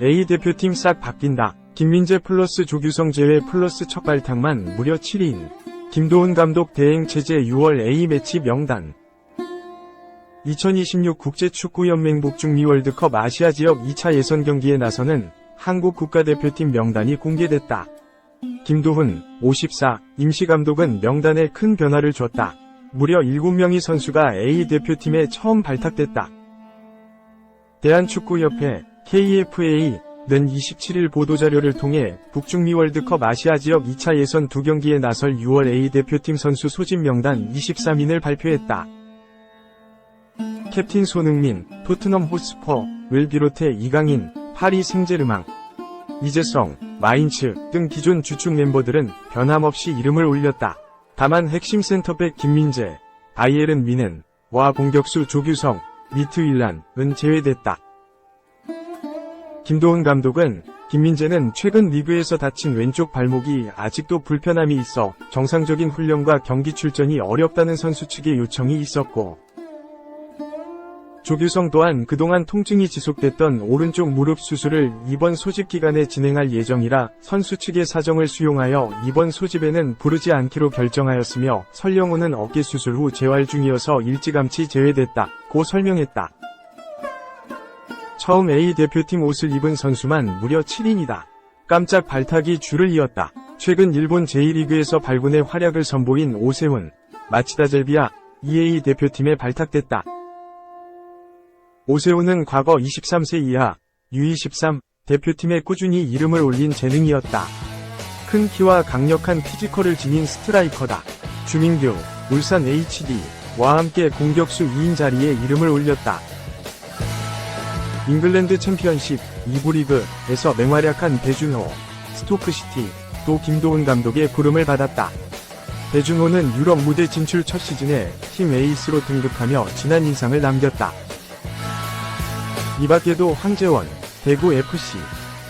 A 대표팀 싹 바뀐다. 김민재 플러스 조규성 제외 플러스 첫 발탁만 무려 7인. 김도훈 감독 대행 체제 6월 A 매치 명단. 2026 국제축구연맹 북중미 월드컵 아시아 지역 2차 예선 경기에 나서는 한국 국가대표팀 명단이 공개됐다. 김도훈, 54, 임시감독은 명단에 큰 변화를 줬다. 무려 7명의 선수가 A 대표팀에 처음 발탁됐다. 대한축구협회, KFA는 27일 보도자료를 통해 북중미 월드컵 아시아 지역 2차 예선 2경기에 나설 6월 A 대표팀 선수 소집 명단 23인을 발표했다. 캡틴 손흥민, 토트넘 호스퍼를 비롯해 이강인, 파리 생제르맹, 이재성, 마인츠 등 기존 주축 멤버들은 변함없이 이름을 올렸다. 다만 핵심 센터백 김민재, 바이에른 미넨, 와 공격수 조규성, 미트윌란은 제외됐다. 김도훈 감독은 김민재는 최근 리그에서 다친 왼쪽 발목이 아직도 불편함이 있어 정상적인 훈련과 경기 출전이 어렵다는 선수 측의 요청이 있었고, 조규성 또한 그동안 통증이 지속됐던 오른쪽 무릎 수술을 이번 소집 기간에 진행할 예정이라 선수 측의 사정을 수용하여 이번 소집에는 부르지 않기로 결정하였으며, 설영우는 어깨 수술 후 재활 중이어서 일찌감치 제외됐다고 설명했다. 처음 A 대표팀 옷을 입은 선수만 무려 7인이다. 깜짝 발탁이 줄을 이었다. 최근 일본 제1리그에서 발군의 활약을 선보인 오세훈, 마치다 젤비아, EA 대표팀에 발탁됐다. 오세훈은 과거 23세 이하 U23 대표팀에 꾸준히 이름을 올린 재능이었다. 큰 키와 강력한 피지컬을 지닌 스트라이커다. 주민규, 울산 HD와 함께 공격수 2인 자리에 이름을 올렸다. 잉글랜드 챔피언십 2부 리그에서 맹활약한 배준호, 스토크시티, 또 김도훈 감독의 부름을 받았다. 배준호는 유럽 무대 진출 첫 시즌에 팀 에이스로 등극하며 진한 인상을 남겼다. 이 밖에도 황재원, 대구FC,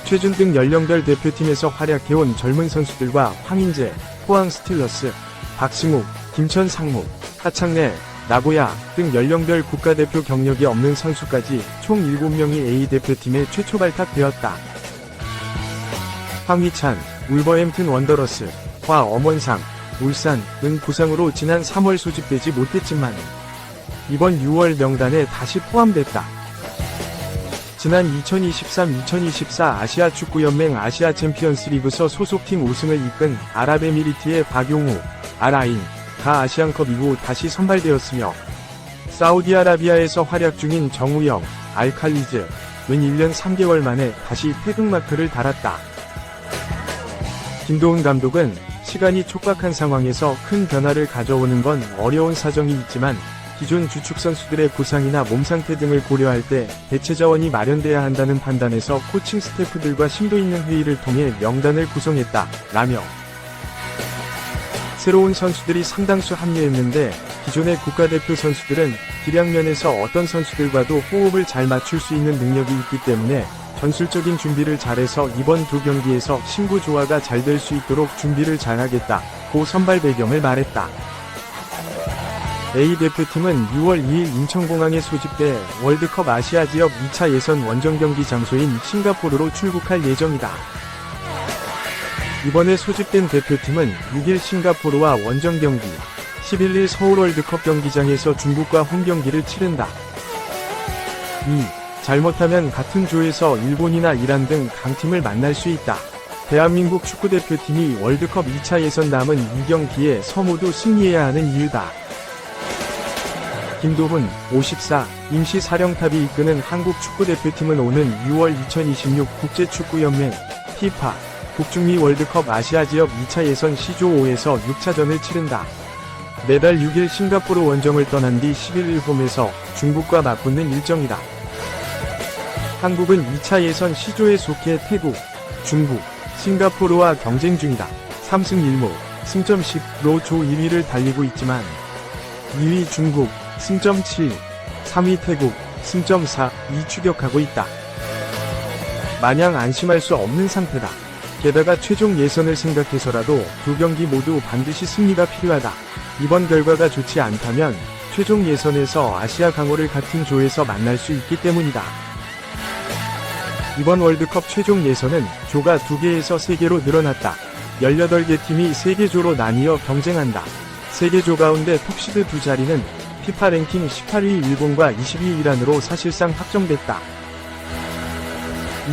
최준 등 연령별 대표팀에서 활약해온 젊은 선수들과 황인재, 포항 스틸러스, 박승욱, 김천 상무, 하창래, 나고야 등 연령별 국가대표 경력이 없는 선수까지 총 7명이 A 대표팀에 최초 발탁되었다. 황희찬, 울버햄튼 원더러스, 화엄원상, 울산은 부상으로 지난 3월 소집되지 못했지만 이번 6월 명단에 다시 포함됐다. 지난 2023-2024 아시아 축구연맹 아시아 챔피언스리그서 소속팀 우승을 이끈 아랍에미리트의 박용우, 알아인, 가 아시안컵 이후 다시 선발되었으며, 사우디아라비아에서 활약 중인 정우영, 알칼리즈는 1년 3개월 만에 다시 태극마크를 달았다. 김도훈 감독은 시간이 촉박한 상황에서 큰 변화를 가져오는 건 어려운 사정이 있지만 기존 주축 선수들의 부상이나 몸 상태 등을 고려할 때 대체 자원이 마련돼야 한다는 판단에서 코칭 스태프들과 심도 있는 회의를 통해 명단을 구성했다 라며, 새로운 선수들이 상당수 합류했는데 기존의 국가대표 선수들은 기량면에서 어떤 선수들과도 호흡을 잘 맞출 수 있는 능력이 있기 때문에 전술적인 준비를 잘해서 이번 2경기에서 신구 조화가 잘 될 수 있도록 준비를 잘하겠다고 선발 배경을 말했다. A 대표팀은 6월 2일 인천공항에 소집돼 월드컵 아시아 지역 2차 예선 원정 경기 장소인 싱가포르로 출국할 예정이다. 이번에 소집된 대표팀은 6일 싱가포르와 원정 경기, 11일 서울 월드컵 경기장에서 중국과 홈 경기를 치른다. 2. 잘못하면 같은 조에서 일본이나 이란 등 강팀을 만날 수 있다. 대한민국 축구대표팀이 월드컵 2차 예선 남은 2경기에 서모두 승리해야 하는 이유다. 김도훈, 54, 임시사령탑이 이끄는 한국 축구대표팀은 오는 6월 2026 국제축구연맹 FIFA 북중미 월드컵 아시아 지역 2차 예선 C조 5에서 6차전을 치른다. 매달 6일 싱가포르 원정을 떠난 뒤 11일 홈에서 중국과 맞붙는 일정이다. 한국은 2차 예선 C조에 속해 태국, 중국, 싱가포르와 경쟁 중이다. 3승 1무, 승점 10로 조 1위를 달리고 있지만 2위 중국, 승점 7, 3위 태국, 승점 4이 추격하고 있다. 마냥 안심할 수 없는 상태다. 게다가 최종 예선을 생각해서라도 2경기 모두 반드시 승리가 필요하다. 이번 결과가 좋지 않다면 최종 예선에서 아시아 강호를 같은 조에서 만날 수 있기 때문이다. 이번 월드컵 최종 예선은 조가 2개에서 3개로 늘어났다. 18개 팀이 3개 조로 나뉘어 경쟁한다. 3개 조 가운데 톱시드 2자리는 피파 랭킹 18위 일본과 20위 이란으로 사실상 확정됐다.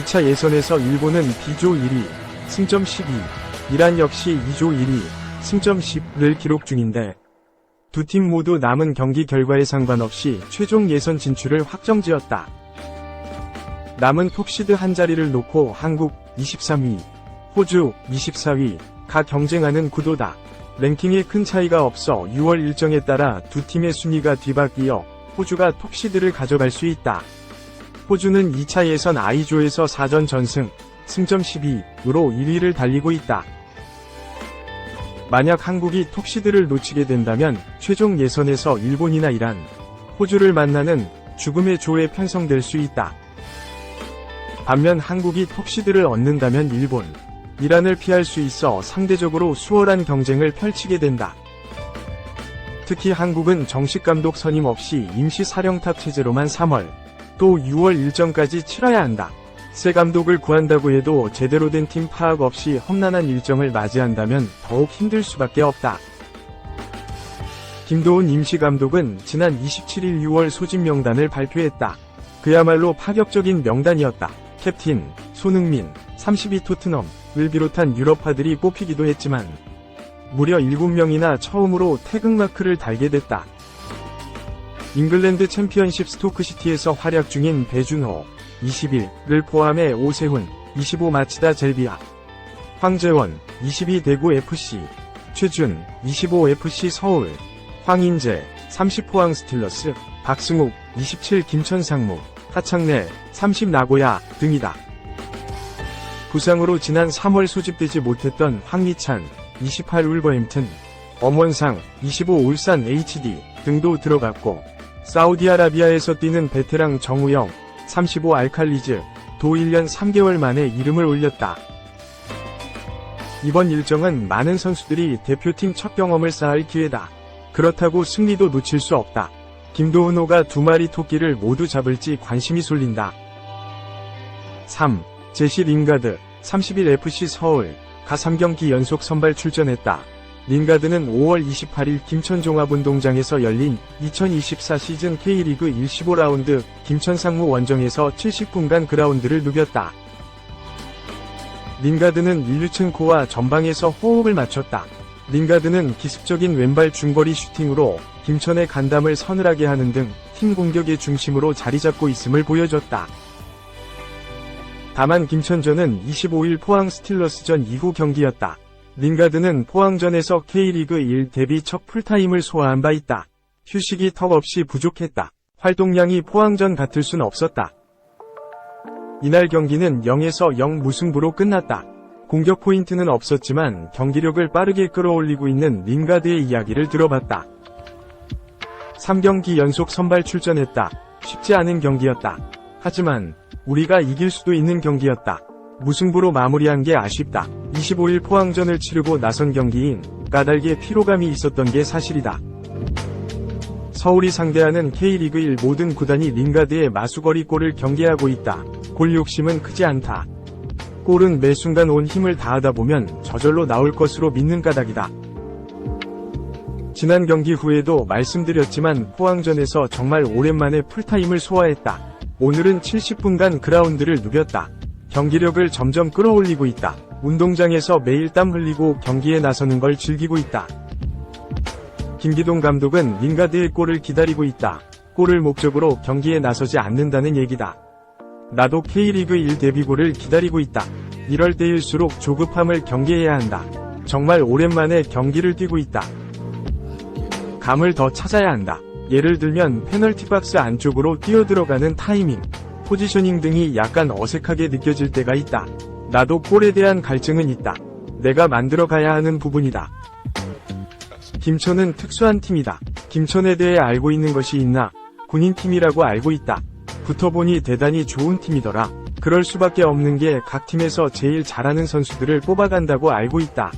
2차 예선에서 일본은 B조 1위, 승점 12, 이란 역시 2조 1위, 승점 10를 기록 중인데 두 팀 모두 남은 경기 결과에 상관없이 최종 예선 진출을 확정지었다. 남은 톱시드 한 자리를 놓고 한국 23위, 호주 24위가 경쟁하는 구도다. 랭킹에 큰 차이가 없어 6월 일정에 따라 두 팀의 순위가 뒤바뀌어 호주가 톱시드를 가져갈 수 있다. 호주는 2차 예선 I조에서 4전 전승, 승점 12으로 1위를 달리고 있다. 만약 한국이 톱시드를 놓치게 된다면 최종 예선에서 일본이나 이란, 호주를 만나는 죽음의 조에 편성될 수 있다. 반면 한국이 톱시드를 얻는다면 일본, 이란을 피할 수 있어 상대적으로 수월한 경쟁을 펼치게 된다. 특히 한국은 정식 감독 선임 없이 임시 사령탑 체제로만 3월, 또 6월 일정까지 치러야 한다. 새 감독을 구한다고 해도 제대로 된 팀 파악 없이 험난한 일정을 맞이한다면 더욱 힘들 수밖에 없다. 김도훈 임시 감독은 지난 27일 6월 소집 명단을 발표했다. 그야말로 파격적인 명단이었다. 캡틴, 손흥민, 32 토트넘을 비롯한 유럽파들이 뽑히기도 했지만 무려 7명이나 처음으로 태극마크를 달게 됐다. 잉글랜드 챔피언십 스토크시티에서 활약 중인 배준호, 21을 포함해 오세훈, 25 마치다 젤비아, 황재원, 22 대구 FC, 최준, 25 FC 서울, 황인재, 30 포항 스틸러스, 박승욱, 27 김천 상무, 하창래, 30 나고야 등이다. 부상으로 지난 3월 소집되지 못했던 황희찬, 28 울버햄튼, 엄원상, 25 울산 HD 등도 들어갔고 사우디아라비아에서 뛰는 베테랑 정우영, 35 알칼리즈, 도 1년 3개월 만에 이름을 올렸다. 이번 일정은 많은 선수들이 대표팀 첫 경험을 쌓을 기회다. 그렇다고 승리도 놓칠 수 없다. 김도훈호가 2마리 토끼를 모두 잡을지 관심이 쏠린다. 3. 제시 링가드, 31FC 서울, 가 3경기 연속 선발 출전했다. 링가드는 5월 28일 김천종합운동장에서 열린 2024 시즌 K리그 1 15라운드 김천상무 원정에서 70분간 그라운드를 누볐다. 링가드는 일류첸코와 전방에서 호흡을 맞췄다. 링가드는 기습적인 왼발 중거리 슈팅으로 김천의 간담을 서늘하게 하는 등 팀 공격의 중심으로 자리잡고 있음을 보여줬다. 다만 김천전은 25일 포항 스틸러스전 이후 경기였다. 링가드는 포항전에서 K리그 1 데뷔 첫 풀타임을 소화한 바 있다. 휴식이 턱없이 부족했다. 활동량이 포항전 같을 순 없었다. 이날 경기는 0에서 0 무승부로 끝났다. 공격 포인트는 없었지만 경기력을 빠르게 끌어올리고 있는 링가드의 이야기를 들어봤다. 3경기 연속 선발 출전했다. 쉽지 않은 경기였다. 하지만 우리가 이길 수도 있는 경기였다. 무승부로 마무리한 게 아쉽다. 25일 포항전을 치르고 나선 경기인 까닭에 피로감이 있었던 게 사실이다. 서울이 상대하는 K리그 1 모든 구단이 링가드의 마수거리 골을 경계하고 있다. 골 욕심은 크지 않다. 골은 매 순간 온 힘을 다하다 보면 저절로 나올 것으로 믿는 까닭이다. 지난 경기 후에도 말씀드렸지만 포항전에서 정말 오랜만에 풀타임을 소화했다. 오늘은 70분간 그라운드를 누볐다. 경기력을 점점 끌어올리고 있다. 운동장에서 매일 땀 흘리고 경기에 나서는 걸 즐기고 있다. 김기동 감독은 링가드의 골을 기다리고 있다. 골을 목적으로 경기에 나서지 않는다는 얘기다. 나도 K리그 1 데뷔골을 기다리고 있다. 이럴 때일수록 조급함을 경계해야 한다. 정말 오랜만에 경기를 뛰고 있다. 감을 더 찾아야 한다. 예를 들면 페널티 박스 안쪽으로 뛰어들어가는 타이밍, 포지셔닝 등이 약간 어색하게 느껴질 때가 있다. 나도 골에 대한 갈증은 있다. 내가 만들어가야 하는 부분이다. 김천은 특수한 팀이다. 김천에 대해 알고 있는 것이 있나? 군인팀이라고 알고 있다. 붙어보니 대단히 좋은 팀이더라. 그럴 수밖에 없는 게 각 팀에서 제일 잘하는 선수들을 뽑아간다고 알고 있다.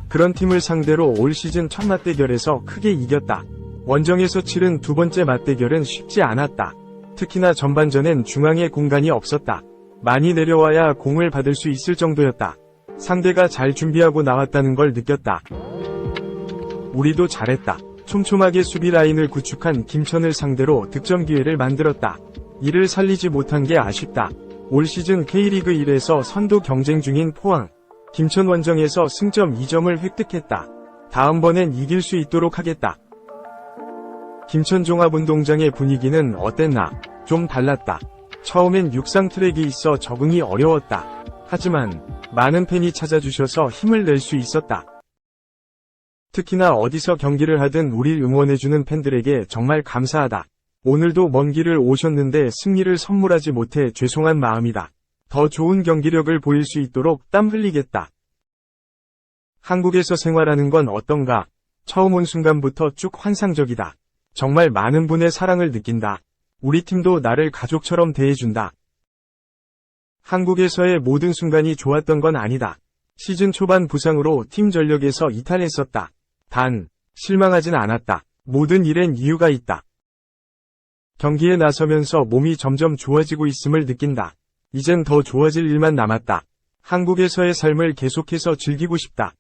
그런 팀을 상대로 올 시즌 첫 맞대결에서 크게 이겼다. 원정에서 치른 두 번째 맞대결은 쉽지 않았다. 특히나 전반전엔 중앙에 공간이 없었다. 많이 내려와야 공을 받을 수 있을 정도였다. 상대가 잘 준비하고 나왔다는 걸 느꼈다. 우리도 잘했다. 촘촘하게 수비 라인을 구축한 김천을 상대로 득점 기회를 만들었다. 이를 살리지 못한 게 아쉽다. 올 시즌 K리그 1에서 선두 경쟁 중인 포항, 김천 원정에서 승점 2점을 획득했다. 다음번엔 이길 수 있도록 하겠다. 김천 종합운동장의 분위기는 어땠나? 좀 달랐다. 처음엔 육상 트랙이 있어 적응이 어려웠다. 하지만 많은 팬이 찾아주셔서 힘을 낼 수 있었다. 특히나 어디서 경기를 하든 우릴 응원해주는 팬들에게 정말 감사하다. 오늘도 먼 길을 오셨는데 승리를 선물하지 못해 죄송한 마음이다. 더 좋은 경기력을 보일 수 있도록 땀 흘리겠다. 한국에서 생활하는 건 어떤가? 처음 온 순간부터 쭉 환상적이다. 정말 많은 분의 사랑을 느낀다. 우리 팀도 나를 가족처럼 대해준다. 한국에서의 모든 순간이 좋았던 건 아니다. 시즌 초반 부상으로 팀 전력에서 이탈했었다. 단, 실망하진 않았다. 모든 일엔 이유가 있다. 경기에 나서면서 몸이 점점 좋아지고 있음을 느낀다. 이젠 더 좋아질 일만 남았다. 한국에서의 삶을 계속해서 즐기고 싶다.